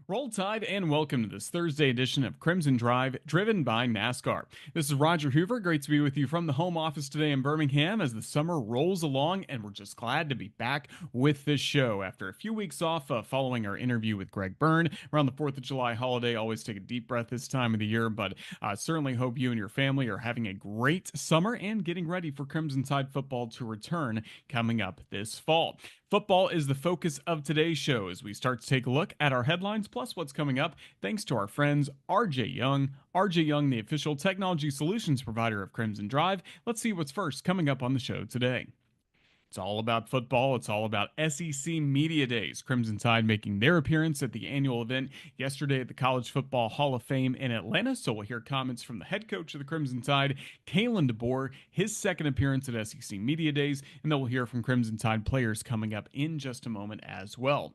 Roll Tide and welcome to this Thursday edition of Crimson Drive, driven by NASCAR. This is Roger Hoover. Great to be with you from the home office today in Birmingham as the summer rolls along, and we're just glad to be back with this show. After a few weeks off following our interview with Greg Byrne around the 4th of July holiday, always take a deep breath this time of the year, but certainly hope you and your family are having a great summer and getting ready for Crimson Tide football to return coming up this fall. Football is the focus of today's show as we start to take a look at our headlines plus what's coming up thanks to our friends RJ Young. RJ Young, the official technology solutions provider of Crimson Drive. Let's see what's first coming up on the show today. It's all about football. It's all about SEC Media Days. Crimson Tide making their appearance at the annual event yesterday at the College Football Hall of Fame in Atlanta. So we'll hear comments from the head coach of the Crimson Tide, Kalen DeBoer, his second appearance at SEC Media Days, and then we'll hear from Crimson Tide players coming up in just a moment as well.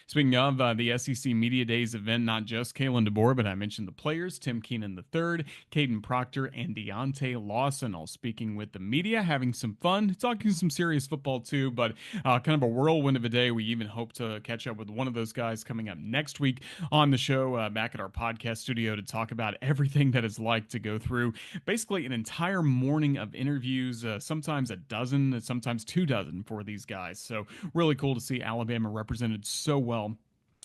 Speaking of the SEC Media Days event, not just Kalen DeBoer, but I mentioned the players, Tim Keenan III, Caden Proctor, and Deontay Lawson, all speaking with the media, having some fun, talking some serious football too, but kind of a whirlwind of a day. We even hope to catch up with one of those guys coming up next week on the show back at our podcast studio to talk about everything that it's like to go through basically an entire morning of interviews, sometimes a dozen, sometimes 2 dozen for these guys. So really cool to see Alabama represented so well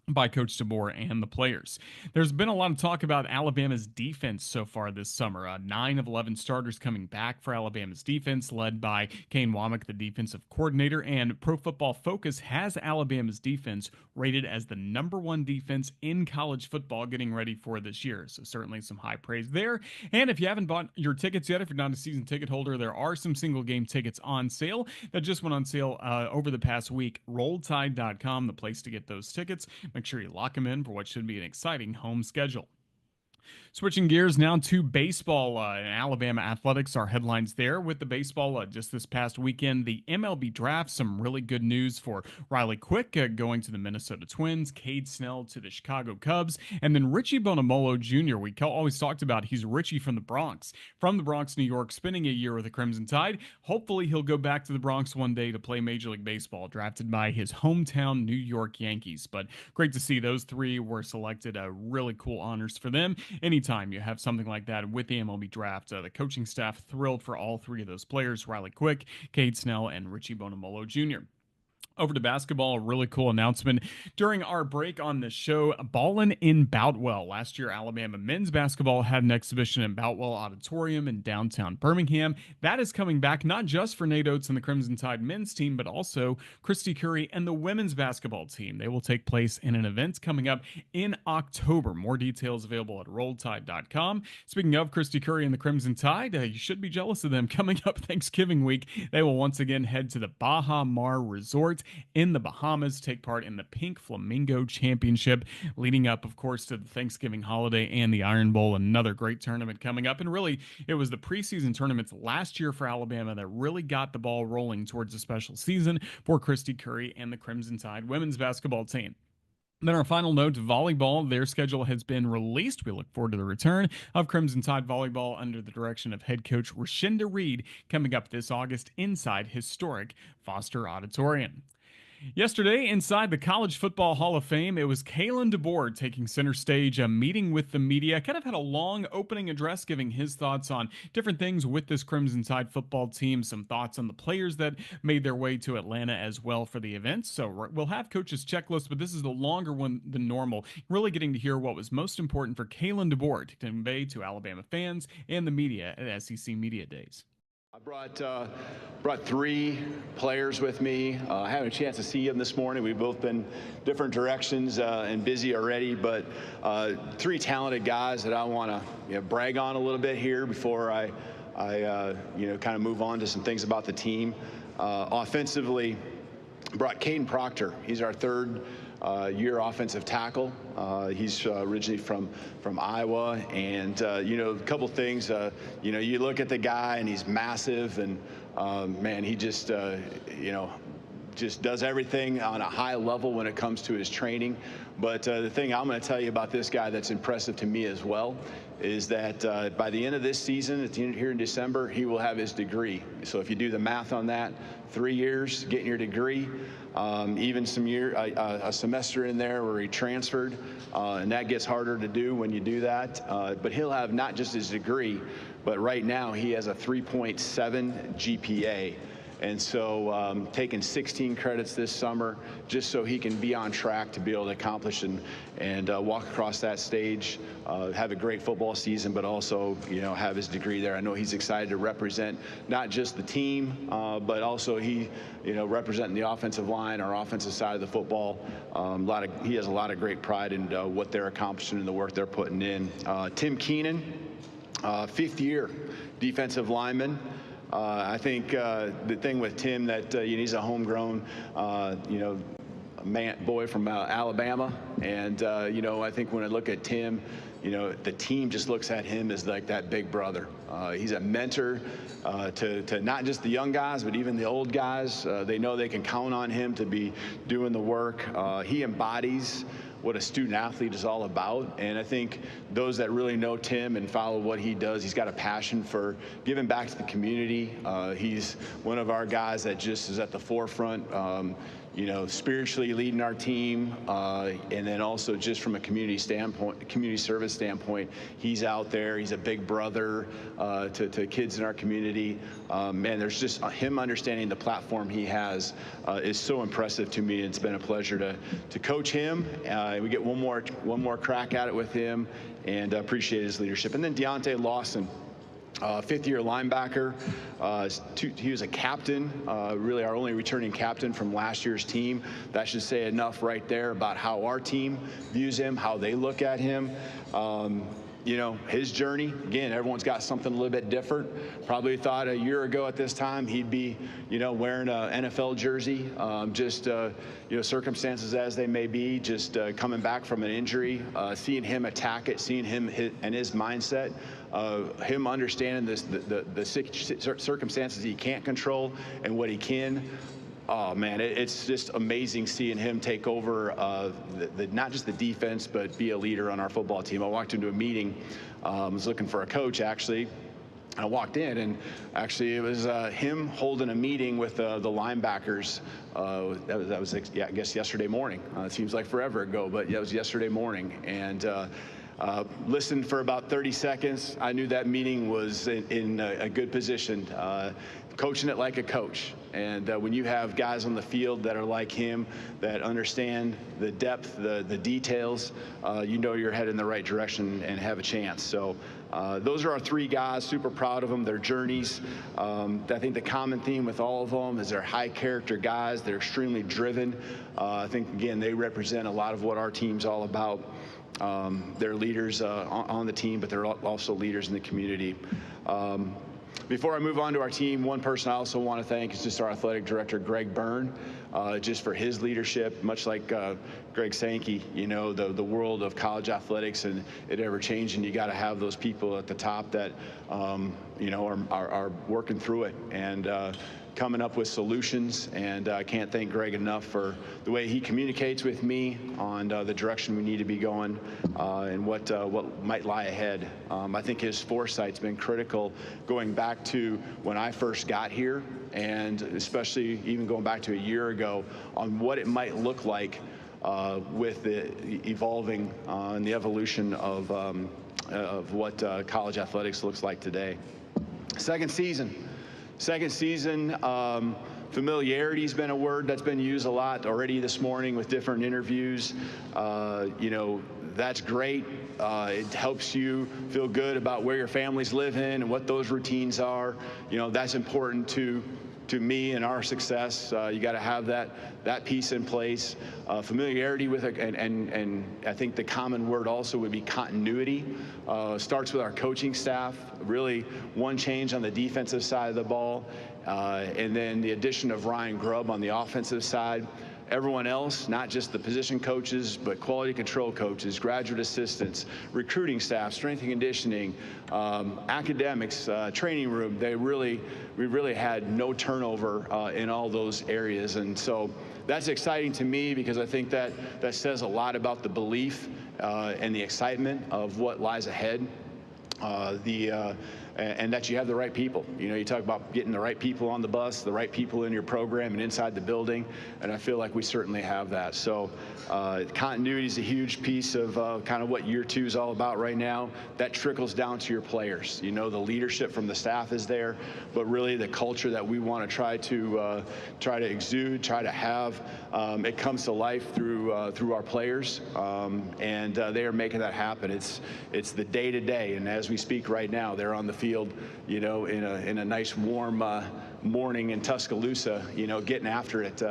by Coach DeBoer and the players. There's been a lot of talk about Alabama's defense so far this summer. 9 of 11 starters coming back for Alabama's defense, led by Kane Womack, the defensive coordinator, and Pro Football Focus has Alabama's defense rated as the #1 defense in college football getting ready for this year. So certainly some high praise there. And if you haven't bought your tickets yet, if you're not a season ticket holder, there are some single game tickets on sale that just went on sale over the past week. RollTide.com, the place to get those tickets. Make sure you lock them in for what should be an exciting home schedule. Switching gears now to baseball and Alabama athletics. Our headlines there with the baseball just this past weekend. The MLB draft, some really good news for Riley Quick going to the Minnesota Twins, Cade Snell to the Chicago Cubs, and then Richie Bonamolo Jr. We always talked about he's Richie from the Bronx, New York, spending a year with the Crimson Tide. Hopefully he'll go back to the Bronx one day to play Major League Baseball, drafted by his hometown New York Yankees. But great to see those three were selected. Really cool honors for them. Anytime you have something like that with the MLB draft, the coaching staff thrilled for all three of those players, Riley Quick, Cade Snell, and Richie Bonamolo Jr. Over to basketball, a really cool announcement during our break on the show. Ballin' in Boutwell. Last year, Alabama men's basketball had an exhibition in Boutwell Auditorium in downtown Birmingham. That is coming back not just for Nate Oates and the Crimson Tide men's team, but also Christy Curry and the women's basketball team. They will take place in an event coming up in October. More details available at RollTide.com. Speaking of Christy Curry and the Crimson Tide, you should be jealous of them. Coming up Thanksgiving week, they will once again head to the Baha Mar Resort in the Bahamas, take part in the Pink Flamingo Championship, leading up, of course, to the Thanksgiving holiday and the Iron Bowl, another great tournament coming up. And really, it was the preseason tournaments last year for Alabama that really got the ball rolling towards a special season for Christy Curry and the Crimson Tide women's basketball team. Then our final note, volleyball, their schedule has been released. We look forward to the return of Crimson Tide volleyball under the direction of head coach Rashinda Reed coming up this August inside historic Foster Auditorium. Yesterday, inside the College Football Hall of Fame, it was Kalen DeBoer taking center stage, a meeting with the media. Kind of had a long opening address giving his thoughts on different things with this Crimson Tide football team, some thoughts on the players that made their way to Atlanta as well for the event. So we'll have coach's checklist, but this is the longer one than normal, really getting to hear what was most important for Kalen DeBoer to convey to Alabama fans and the media at SEC Media Days. I brought 3 players with me. I had a chance to see them this morning. We've both been different directions and busy already, but 3 talented guys that I want to brag on a little bit here before I kind of move on to some things about the team. Offensively, brought Caden Proctor. He's our third year offensive tackle. He's originally from Iowa, and a couple things. You look at the guy and he's massive, and man, he just just does everything on a high level when it comes to his training. But the thing I'm going to tell you about this guy that's impressive to me as well is that by the end of this season, here in December, he will have his degree. So if you do the math on that, 3 years getting your degree, even a semester in there where he transferred, and that gets harder to do when you do that. But he'll have not just his degree, but right now he has a 3.7 GPA. And so taking 16 credits this summer just so he can be on track to be able to accomplish and walk across that stage, have a great football season, but also, have his degree there. I know he's excited to represent not just the team, but also he, representing the offensive line, our offensive side of the football. He has a lot of great pride in what they're accomplishing and the work they're putting in. Tim Keenan, 5th year defensive lineman. I think the thing with Tim that he's a homegrown, boy from Alabama, and I think when I look at Tim, the team just looks at him as like that big brother. He's a mentor to not just the young guys, but even the old guys. They know they can count on him to be doing the work. He embodies what a student athlete is all about. And I think those that really know Tim and follow what he does, he's got a passion for giving back to the community. He's one of our guys that just is at the forefront, spiritually leading our team, and then also just from a community service standpoint, he's out there. He's a big brother to kids in our community. Man, there's just him understanding the platform he has is so impressive to me. It's been a pleasure to coach him. We get one more crack at it with him, and appreciate his leadership. And then Deontay Lawson. 5th-year linebacker. He was a captain, really our only returning captain from last year's team. That should say enough right there about how our team views him, how they look at him. His journey, again, everyone's got something a little bit different. Probably thought a year ago at this time he'd be, wearing an NFL jersey. Circumstances as they may be, just coming back from an injury, seeing him attack it, seeing him and his mindset, him understanding the circumstances he can't control and what he can. Oh, man, it's just amazing seeing him take over not just the defense, but be a leader on our football team. I walked into a meeting, was looking for a coach, actually. I walked in, and actually it was him holding a meeting with the linebackers. That was, I guess, yesterday morning. It seems like forever ago, but yeah, it was yesterday morning. And listened for about 30 seconds. I knew that meeting was in a good position, coaching it like a coach. And when you have guys on the field that are like him, that understand the depth, the details, you're headed in the right direction and have a chance. So those are our 3 guys. Super proud of them, their journeys. I think the common theme with all of them is they're high character guys. They're extremely driven. I think, again, they represent a lot of what our team's all about. They're leaders on the team, but they're also leaders in the community. Before I move on to our team, one person I also want to thank is just our athletic director, Greg Byrne, just for his leadership. Much like Greg Sankey, the world of college athletics and it ever changing. You got to have those people at the top that are working through it and coming up with solutions. And I can't thank Greg enough for the way he communicates with me on the direction we need to be going and what might lie ahead. I think his foresight's been critical going back to when I first got here, and especially even going back to a year ago on what it might look like with the evolving and the evolution of what college athletics looks like today. Second season, familiarity has been a word that's been used a lot already this morning with different interviews. That's great. It helps you feel good about where your family's living and what those routines are. That's important to me and our success. You got to have that piece in place. Familiarity with it, and I think the common word also would be continuity. Starts with our coaching staff. Really, one change on the defensive side of the ball, and then the addition of Ryan Grubb on the offensive side everyone else, not just the position coaches, but quality control coaches, graduate assistants, recruiting staff, strength and conditioning, academics, training room. We really had no turnover in all those areas. And so that's exciting to me because I think that says a lot about the belief and the excitement of what lies ahead. And that you have the right people. You know, you talk about getting the right people on the bus, the right people in your program and inside the building, and I feel like we certainly have that. So continuity is a huge piece of kind of what year 2 is all about right now. That trickles down to your players. You know, the leadership from the staff is there, but really the culture that we want to try to exude, try to have, it comes to life through our players, and they are making that happen. It's the day-to-day, and as we speak right now, they're on the field, you know, in a nice warm morning in Tuscaloosa, you know, getting after it.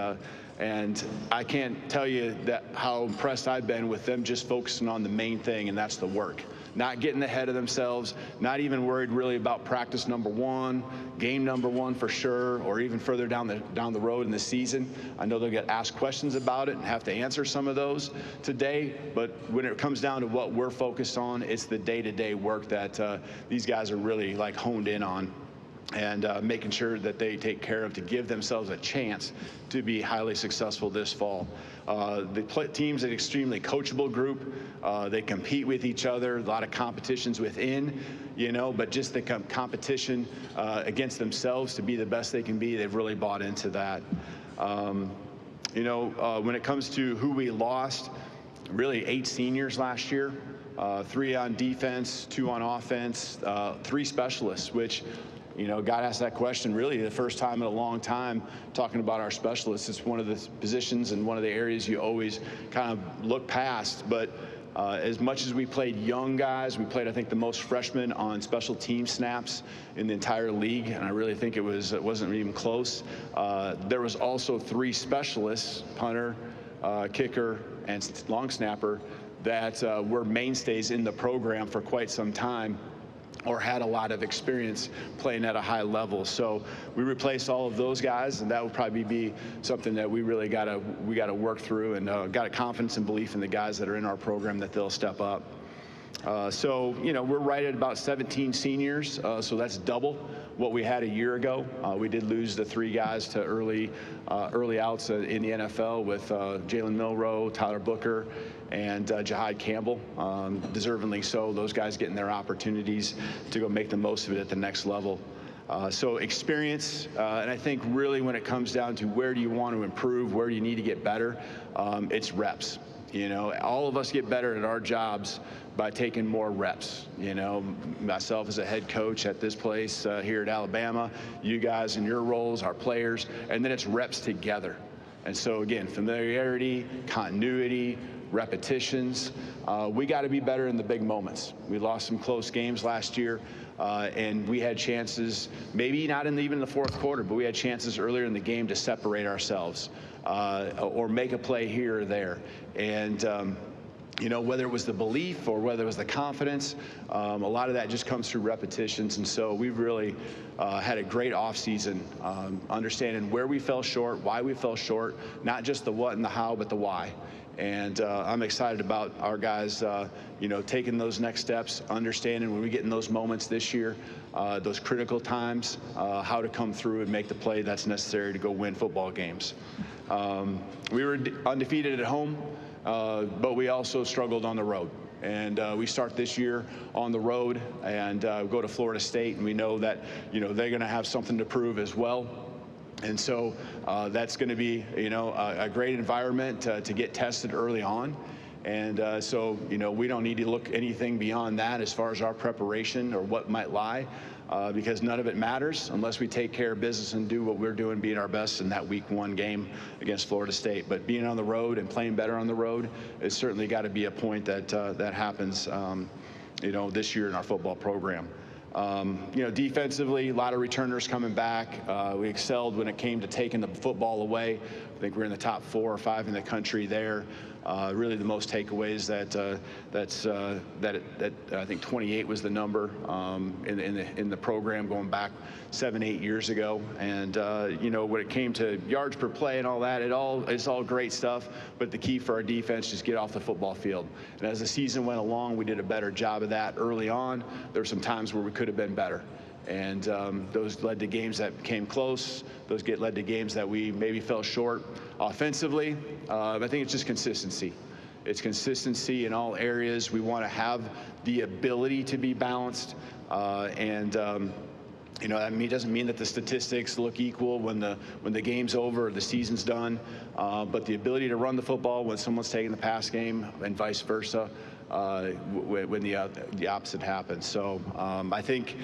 And I can't tell you how impressed I've been with them just focusing on the main thing, and that's the work. Not getting ahead of themselves, not even worried really about practice number 1, game number 1 for sure, or even further down the road in the season. I know they'll get asked questions about it and have to answer some of those today, but when it comes down to what we're focused on, it's the day-to-day work that these guys are really like honed in on, and making sure that they take care of to give themselves a chance to be highly successful this fall. The team's an extremely coachable group. They compete with each other, a lot of competitions within, you know, but just the competition against themselves to be the best they can be, they've really bought into that. You know, when it comes to who we lost, really 8 seniors last year, 3 on defense, 2 on offense, 3 specialists, which, you know, got asked that question really the first time in a long time talking about our specialists. It's one of the positions and one of the areas you always kind of look past. But as much as we played young guys, we played, I think, the most freshmen on special team snaps in the entire league, and I really think it wasn't even close. There was also 3 specialists, punter, kicker, and long snapper, that were mainstays in the program for quite some time, or had a lot of experience playing at a high level. So we replaced all of those guys, and that would probably be something that we really gotta work through, and got a confidence and belief in the guys that are in our program that they'll step up. So, you know, we're right at about 17 seniors, so that's double what we had a year ago. We did lose the 3 guys to early outs in the NFL with Jalen Milroe, Tyler Booker, and Jahad Campbell, deservingly so. Those guys getting their opportunities to go make the most of it at the next level. So experience, and I think really when it comes down to where do you want to improve, where do you need to get better, it's reps. You know, all of us get better at our jobs by taking more reps. You know, myself as a head coach at this place here at Alabama, you guys in your roles, our players, and then it's reps together. And so again, familiarity, continuity, repetitions. We got to be better in the big moments. We lost some close games last year, and we had chances, maybe not even the 4th quarter, but we had chances earlier in the game to separate ourselves or make a play here or there. And you know, whether it was the belief or whether it was the confidence, a lot of that just comes through repetitions. And so we've really had a great offseason, understanding where we fell short, why we fell short, not just the what and the how, but the why. And I'm excited about our guys, you know, taking those next steps, understanding when we get in those moments this year, those critical times, how to come through and make the play that's necessary to go win football games. We were undefeated at home, but we also struggled on the road. And we start this year on the road and go to Florida State, and we know that, you know, they're going to have something to prove as well. And so that's going to be, you know, a great environment to get tested early on. And so, you know, we don't need to look anything beyond that as far as our preparation or what might lie, because none of it matters unless we take care of business and do what we're doing, being our best in that week 1 game against Florida State. But being on the road and playing better on the road is certainly got to be a point that that happens, you know, this year in our football program. You know, defensively, a lot of returners coming back. We excelled when it came to taking the football away. I think we're in the top 4 or 5 in the country there. really the most takeaways that I think 28 was the number in the program going back 7-8 years ago. And when it came to yards per play and all that, it's all great stuff. But the key for our defense is get off the football field. And as the season went along, we did a better job of that early on. There were some times where we could have been better. And those led to games that came close. Those led to games that we maybe fell short. Offensively, I think it's just consistency. It's consistency in all areas. We want to have the ability to be balanced. It doesn't mean that the statistics look equal when the game's over or the season's done, but the ability to run the football when someone's taking the pass game and vice versa, when the opposite happens. So I think,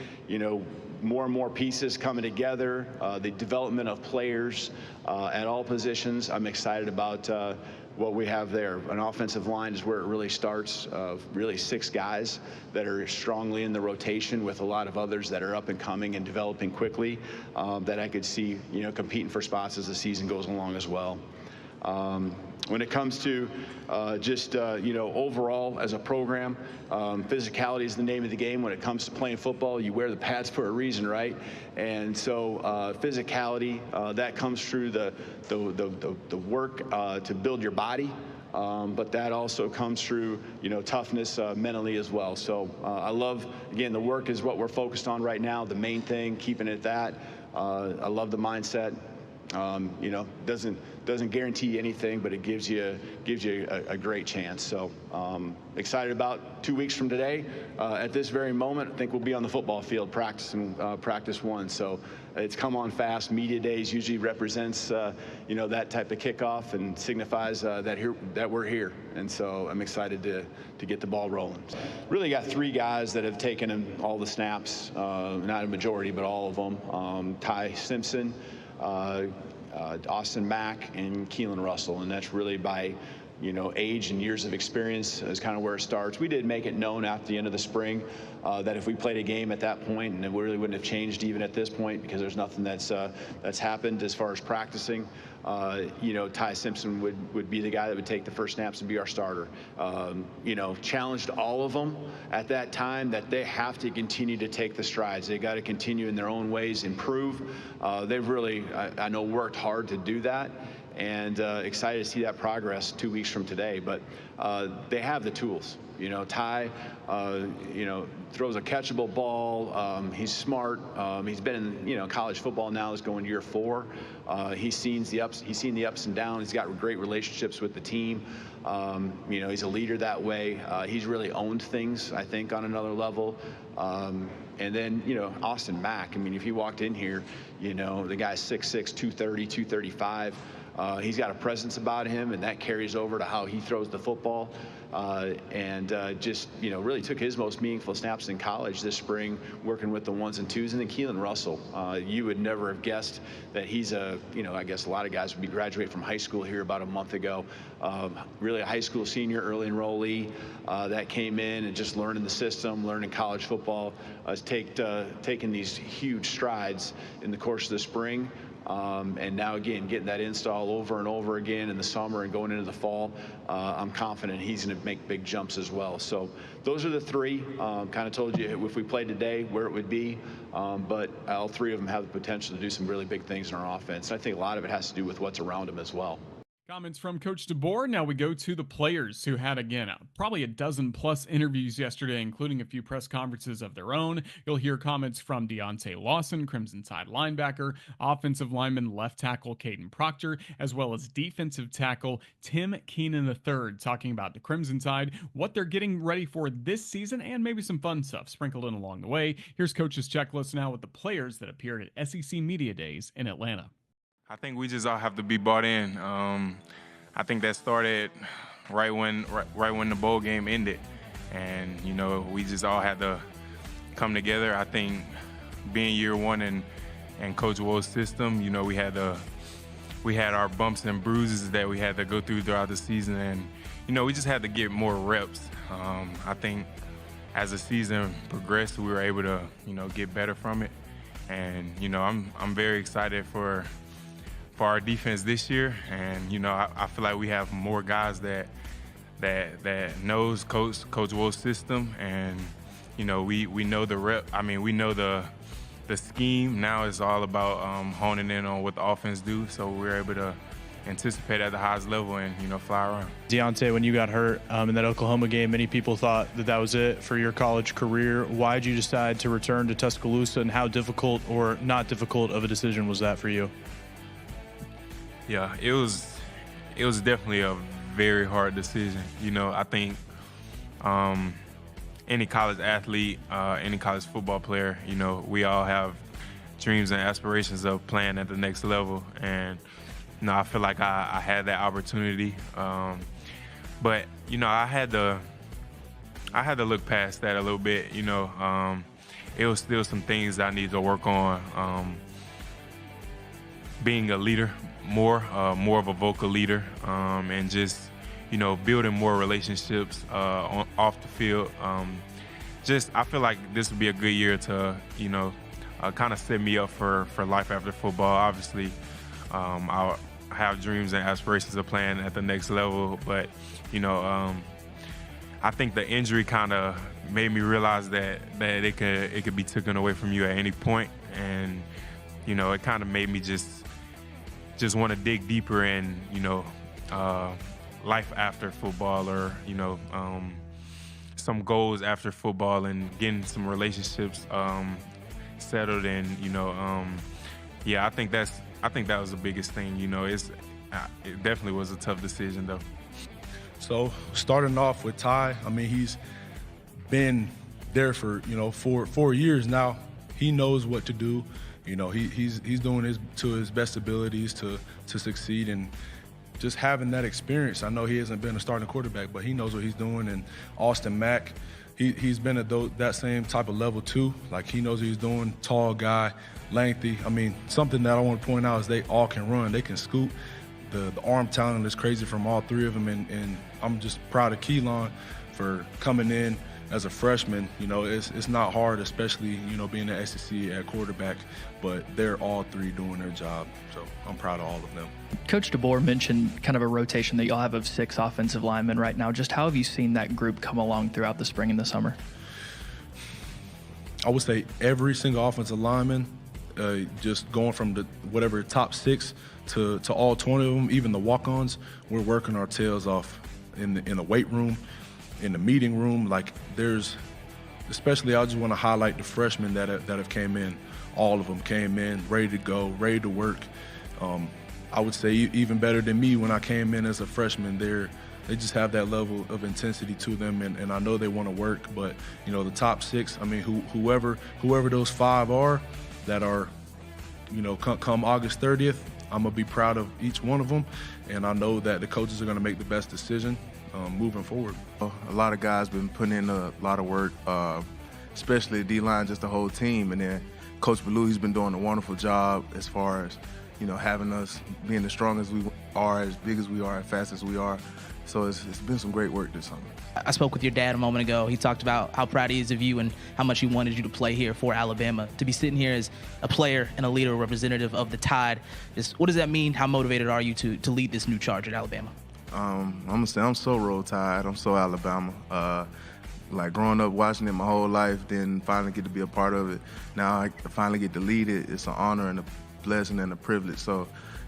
more and more pieces coming together, the development of players at all positions. I'm excited about what we have there. An offensive line is where it really starts. Really 6 guys that are strongly in the rotation with a lot of others that are up and coming and developing quickly that I could see, competing for spots as the season goes along as well. When it comes to overall as a program, physicality is the name of the game. When it comes to playing football, you wear the pads for a reason, right? And so physicality, that comes through the work to build your body. But that also comes through, toughness mentally as well. So I love, again, the work is what we're focused on right now. The main thing, keeping it that. I love the mindset. Doesn't guarantee anything, but it gives you a great chance. So excited about 2 weeks from today. At this very moment, I think we'll be on the football field practicing practice 1. So it's come on fast. Media days usually represents that type of kickoff and signifies that we're here. And so I'm excited to get the ball rolling. Really got 3 guys that have taken all the snaps, not a majority, but all of them. Ty Simpson, Austin Mack, and Keelan Russell, and that's really by age and years of experience is kind of where it starts. We did make it known after the end of the spring that if we played a game at that point, and it really wouldn't have changed even at this point because there's nothing that's happened as far as practicing. Ty Simpson would be the guy that would take the first snaps and be our starter. Challenged all of them at that time that they have to continue to take the strides. They got to continue in their own ways, improve. They've really, I know, worked hard to do that. And excited to see that progress 2 weeks from today. But they have the tools. Ty, throws a catchable ball. He's smart. He's been in, college football now. Is going year 4. He's seen the ups and downs. He's got great relationships with the team. He's a leader that way. He's really owned things, I think, on another level. And then, Austin Mack. I mean, if he walked in here, the guy's 6'6", 230, 235. He's got a presence about him, and that carries over to how he throws the football. Really took his most meaningful snaps in college this spring, working with the 1s and 2s. And then Keelan Russell, you would never have guessed that he's I guess a lot of guys would be graduating from high school here about a month ago. Really a high school senior, early enrollee that came in and just learning the system, learning college football, has taken these huge strides in the course of the spring. And now, again, getting that install over and over again in the summer and going into the fall, I'm confident he's going to make big jumps as well. So those are the 3. Kind of told you if we played today where it would be, but all 3 of them have the potential to do some really big things in our offense. And I think a lot of it has to do with what's around them as well. Comments from Coach DeBoer. Now we go to the players who had, again, probably a dozen plus interviews yesterday, including a few press conferences of their own. You'll hear comments from Deontay Lawson, Crimson Tide linebacker, offensive lineman left tackle Caden Proctor, as well as defensive tackle Tim Keenan III, talking about the Crimson Tide, what they're getting ready for this season, and maybe some fun stuff sprinkled in along the way. Here's Coach's checklist now with the players that appeared at SEC Media Days in Atlanta. I think we just all have to be bought in. I think that started right when the bowl game ended, and we just all had to come together. I think being year 1 and Coach Wool's system, we had our bumps and bruises that we had to go through throughout the season, and we just had to get more reps. I think as the season progressed, we were able to get better from it, and I'm very excited for for our defense this year, and you know, I feel like we have more guys that knows Coach Wool's system, and you know, we know the rep. I mean, we know the scheme. Now it's all about honing in on what the offense do, so we're able to anticipate at the highest level and, you know, fly around. Deontay, when you got hurt in that Oklahoma game, many people thought that was it for your college career. Why did you decide to return to Tuscaloosa, and how difficult or not difficult of a decision was that for you? Yeah, it was definitely a very hard decision. You know, I think any college athlete, any college football player, you know, we all have dreams and aspirations of playing at the next level, and you know, I feel like I had that opportunity, but you know, I had to look past that a little bit. You know, it was still some things I need to work on. Being a leader, more of a vocal leader, and just, you know, building more relationships off the field. I feel like this would be a good year to, you know, kind of set me up for life after football. Obviously, I have dreams and aspirations of playing at the next level, but you know, I think the injury kind of made me realize that it could be taken away from you at any point, and you know, it kind of made me just want to dig deeper in, you know, life after football, or you know, some goals after football, and getting some relationships settled, and you know, yeah, I think that was the biggest thing. You know, it definitely was a tough decision though. So starting off with Ty, I mean, he's been there for, you know, 4 years now. He knows what to do. You know, he's doing to his best abilities to succeed, and just having that experience. I know he hasn't been a starting quarterback, but he knows what he's doing. And Austin Mack, he's been at that same type of level too. Like, he knows what he's doing. Tall guy, lengthy. I mean, something that I want to point out is they all can run. They can scoot. The arm talent is crazy from all three of them, and I'm just proud of Keelan for coming in as a freshman. You know, it's not hard, especially, you know, being an SEC at quarterback, but they're all three doing their job. So I'm proud of all of them. Coach DeBoer mentioned kind of a rotation that y'all have of 6 offensive linemen right now. Just how have you seen that group come along throughout the spring and the summer? I would say every single offensive lineman, just going from the whatever top 6 to all 20 of them, even the walk-ons, we're working our tails off in the weight room, in the meeting room. Like, especially I just want to highlight the freshmen that have came in. All of them came in ready to go, ready to work. I would say even better than me when I came in as a freshman. They just have that level of intensity to them, and I know they want to work. But you know, the top 6, I mean, whoever those 5 are that are, you know, come August 30th, I'm gonna be proud of each one of them, and I know that the coaches are gonna make the best decision moving forward. A lot of guys been putting in a lot of work, especially D-line, just the whole team. And then Coach Ballou, he's been doing a wonderful job as far as, you know, having us being as strong as we are, as big as we are, as fast as we are. So it's been some great work this summer. I spoke with your dad a moment ago. He talked about how proud he is of you and how much he wanted you to play here for Alabama. To be sitting here as a player and a leader, a representative of the Tide, what does that mean? How motivated are you to lead this new charge at Alabama? I'm gonna say I'm so Roll Tide. I'm so Alabama. Like, growing up watching it my whole life, then finally get to be a part of it. Now I finally get to lead it. It's an honor and a blessing and a privilege. So,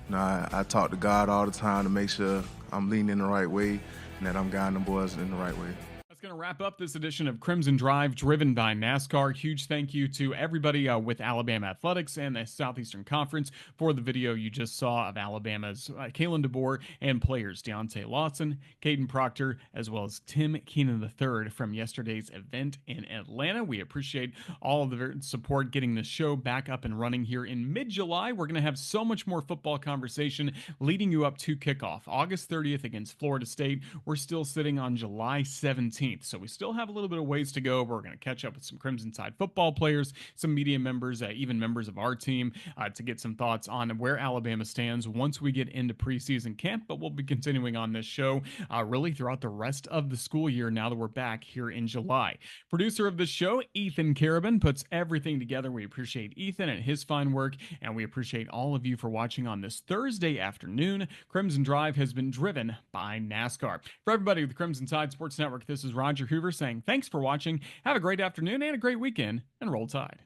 you know, I talk to God all the time to make sure I'm leading in the right way and that I'm guiding the boys in the right way. That's going to wrap up this edition of Crimson Drive, driven by NASCAR. Huge thank you to everybody with Alabama Athletics and the Southeastern Conference for the video you just saw of Alabama's Kalen DeBoer and players Deontay Lawson, Caden Proctor, as well as Tim Keenan III from yesterday's event in Atlanta. We appreciate all of the support getting the show back up and running here in mid-July. We're going to have so much more football conversation leading you up to kickoff. August 30th against Florida State. We're still sitting on July 17th. So we still have a little bit of ways to go. We're going to catch up with some Crimson Tide football players, some media members, even members of our team to get some thoughts on where Alabama stands once we get into preseason camp. But we'll be continuing on this show really throughout the rest of the school year now that we're back here in July. Producer of this show, Ethan Carabin, puts everything together. We appreciate Ethan and his fine work, and we appreciate all of you for watching on this Thursday afternoon. Crimson Drive has been driven by NASCAR. For everybody with the Crimson Tide Sports Network, this is Roger Hoover saying thanks for watching. Have a great afternoon and a great weekend, and roll Tide.